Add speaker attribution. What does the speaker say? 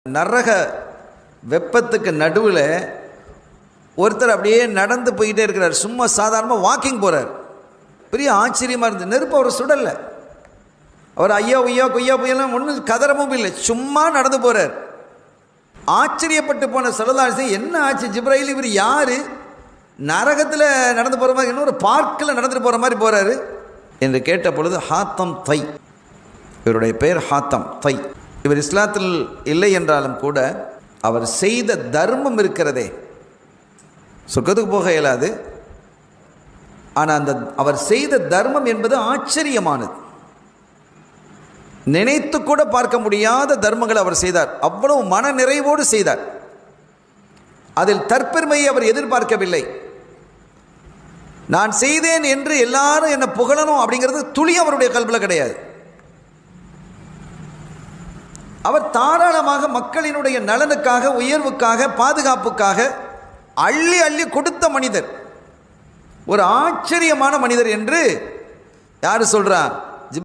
Speaker 1: நரக வெப்பத்துக்கு நடுவில் ஒருத்தர் அப்படியே நடந்து போய்கிட்டே இருக்கிறார். சும்மா சாதாரணமாக வாக்கிங் போகிறார். பெரிய ஆச்சரியமாக இருந்தது. நெருப்பு அவர் சுடலை. அவர் ஐயா உய்யா கொய்யா பொய்யெல்லாம் ஒன்றும் கதறமும் இல்லை, சும்மா நடந்து போகிறார். ஆச்சரியப்பட்டு போன ஸல்லல்லாஹு அலைஹி வஸல்லம், என்ன ஆச்சு ஜிப்ராயில், இவர் யார், நரகத்தில் நடந்து போகிற மாதிரி, இன்னொரு பார்க்கில் நடந்துட்டு போகிற மாதிரி போகிறாரு என்று கேட்ட பொழுது, ஹாத்தம் தை, இவருடைய பெயர் ஹாத்தம் தை. இவர் இஸ்லாத்தில் இல்லை என்றாலும் கூட அவர் செய்த தர்மம் இருக்கிறதே, சொர்க்கத்துக்கு போக இயலாது, ஆனால் அந்த அவர் செய்த தர்மம் என்பது ஆச்சரியமானது. நினைத்து கூட பார்க்க முடியாத தர்மங்களை அவர் செய்தார். அவ்வளவு மன நிறைவோடு செய்தார். அதில் தற்பெருமையை அவர் எதிர்பார்க்கவில்லை. நான் செய்தேன் என்று எல்லாரும் என்னை புகழணும் அப்படிங்கிறது துளி அவருடைய கல்வியில் கிடையாது. அவர் தாராளமாக மக்களினுடைய நலனுக்காக, உயர்வுக்காக, பாதுகாப்புக்காக அள்ளி அள்ளி கொடுத்த மனிதர், ஒரு ஆச்சரியமான மனிதர் என்று யார் சொல்றார்?